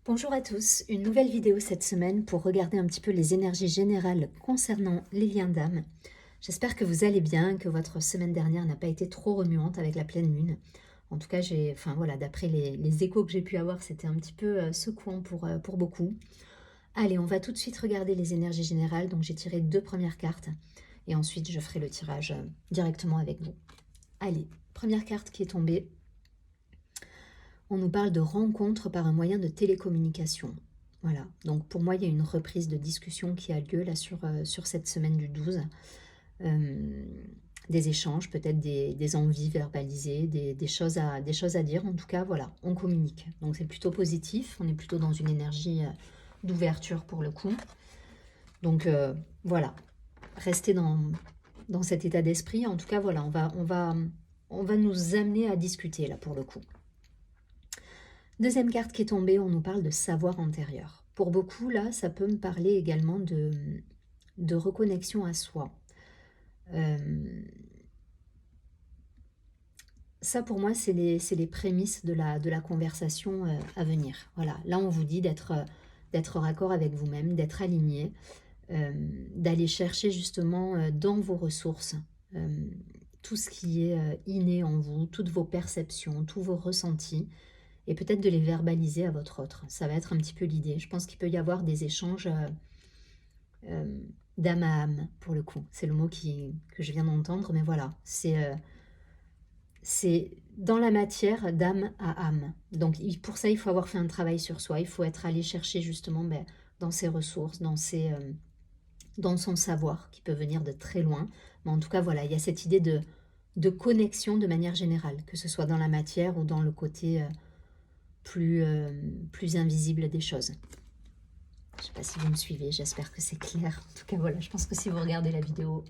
Bonjour à tous, une nouvelle vidéo cette semaine pour regarder un petit peu les énergies générales concernant les liens d'âme. J'espère que vous allez bien, que votre semaine dernière n'a pas été trop remuante avec la pleine lune. En tout cas, voilà, d'après les échos que j'ai pu avoir, c'était un petit peu secouant pour beaucoup. Allez, on va tout de suite regarder les énergies générales. Donc j'ai tiré 2 premières cartes et ensuite je ferai le tirage directement avec vous. Allez, première carte qui est tombée. On nous parle de rencontre par un moyen de télécommunication. Voilà, donc pour moi, il y a une reprise de discussion qui a lieu là sur cette semaine du 12. Euh, des échanges, peut-être des envies verbalisées, des choses à dire. En tout cas, voilà, on communique. Donc c'est plutôt positif, on est plutôt dans une énergie d'ouverture pour le coup. Donc voilà, restez dans cet état d'esprit. En tout cas, voilà, on va nous amener à discuter là pour le coup. Deuxième carte qui est tombée, on nous parle de savoir antérieur. Pour beaucoup, là, ça peut me parler également de reconnexion à soi. Ça, pour moi, c'est les prémices de la conversation à venir. Voilà, là, on vous dit d'être raccord avec vous-même, d'être aligné, d'aller chercher justement dans vos ressources tout ce qui est inné en vous, toutes vos perceptions, tous vos ressentis, et peut-être de les verbaliser à votre autre. Ça va être un petit peu l'idée. Je pense qu'il peut y avoir des échanges d'âme à âme, pour le coup. C'est le mot que je viens d'entendre, mais voilà, c'est dans la matière d'âme à âme. Donc pour ça, il faut avoir fait un travail sur soi. Il faut être allé chercher justement dans ses ressources, dans son savoir, qui peut venir de très loin. Mais en tout cas, voilà, il y a cette idée de connexion de manière générale, que ce soit dans la matière ou dans le côté plus invisible des choses. Je ne sais pas si vous me suivez, j'espère que c'est clair. En tout cas, voilà, je pense que si vous regardez la vidéo,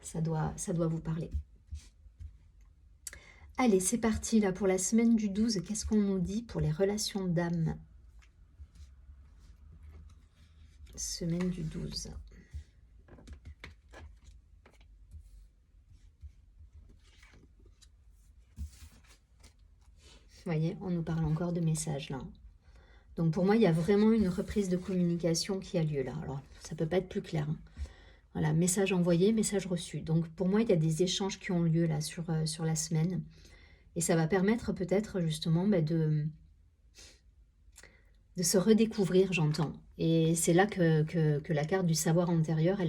ça doit vous parler. Allez, c'est parti là pour la semaine du 12. Qu'est-ce qu'on nous dit pour les relations d'âme? Semaine du 12. Vous voyez, on nous parle encore de messages là. Donc pour moi, il y a vraiment une reprise de communication qui a lieu là. Alors, ça ne peut pas être plus clair. Voilà, message envoyé, message reçu. Donc pour moi, il y a des échanges qui ont lieu là sur la semaine. Et ça va permettre peut-être justement de se redécouvrir, j'entends. Et c'est là que la carte du savoir antérieur,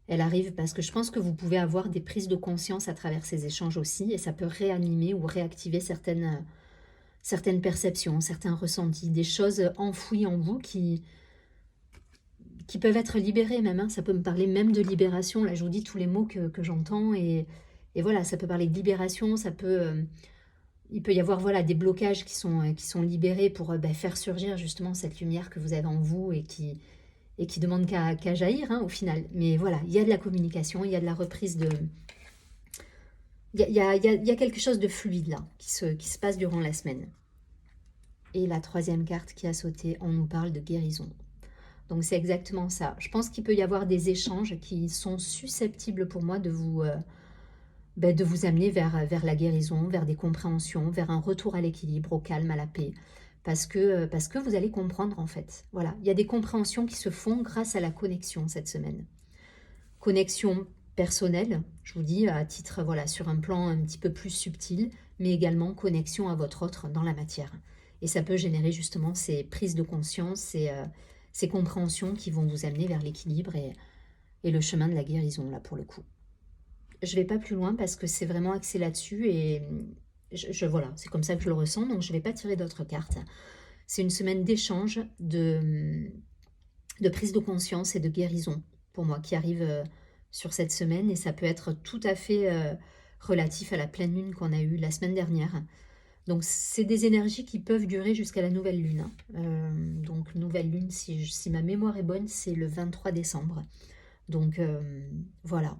elle arrive, parce que je pense que vous pouvez avoir des prises de conscience à travers ces échanges aussi, et ça peut réanimer ou réactiver certaines perceptions, certains ressentis, des choses enfouies en vous qui peuvent être libérées même. Hein. Ça peut me parler même de libération. Là, je vous dis tous les mots que j'entends, et voilà, ça peut parler de libération, ça peut... il peut y avoir voilà, des blocages qui sont libérés pour faire surgir justement cette lumière que vous avez en vous et qui demande qu'à jaillir hein, au final. Mais voilà, il y a de la communication, il y a de la reprise de... Il y a quelque chose de fluide là qui se passe durant la semaine. Et la troisième carte qui a sauté, on nous parle de guérison. Donc c'est exactement ça. Je pense qu'il peut y avoir des échanges qui sont susceptibles pour moi de vous amener vers la guérison, vers des compréhensions, vers un retour à l'équilibre, au calme, à la paix. Parce que vous allez comprendre en fait. Voilà, il y a des compréhensions qui se font grâce à la connexion cette semaine. Connexion personnelle, je vous dis à titre, voilà, sur un plan un petit peu plus subtil, mais également connexion à votre autre dans la matière. Et ça peut générer justement ces prises de conscience, ces compréhensions qui vont vous amener vers l'équilibre et le chemin de la guérison, là, pour le coup. Je ne vais pas plus loin parce que c'est vraiment axé là-dessus et voilà, c'est comme ça que je le ressens, donc je ne vais pas tirer d'autres cartes. C'est une semaine d'échange, de prise de conscience et de guérison pour moi qui arrive sur cette semaine, et ça peut être tout à fait relatif à la pleine lune qu'on a eue la semaine dernière. Donc c'est des énergies qui peuvent durer jusqu'à la nouvelle lune. Donc nouvelle lune, si ma mémoire est bonne, c'est le 23 décembre. Donc voilà,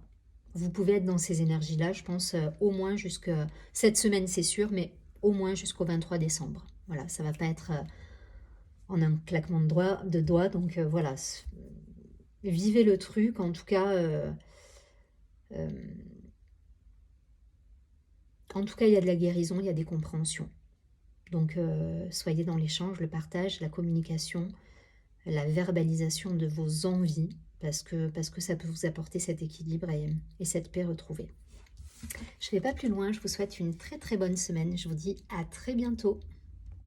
vous pouvez être dans ces énergies-là, je pense, au moins jusqu'à cette semaine, c'est sûr, mais au moins jusqu'au 23 décembre. Voilà, ça ne va pas être en un claquement de doigts. Donc voilà, vivez le truc, en tout cas. Euh, en tout cas, il y a de la guérison, il y a des compréhensions. Donc, soyez dans l'échange, le partage, la communication, la verbalisation de vos envies, parce que ça peut vous apporter cet équilibre et cette paix retrouvée. Je ne vais pas plus loin, je vous souhaite une très très bonne semaine. Je vous dis à très bientôt.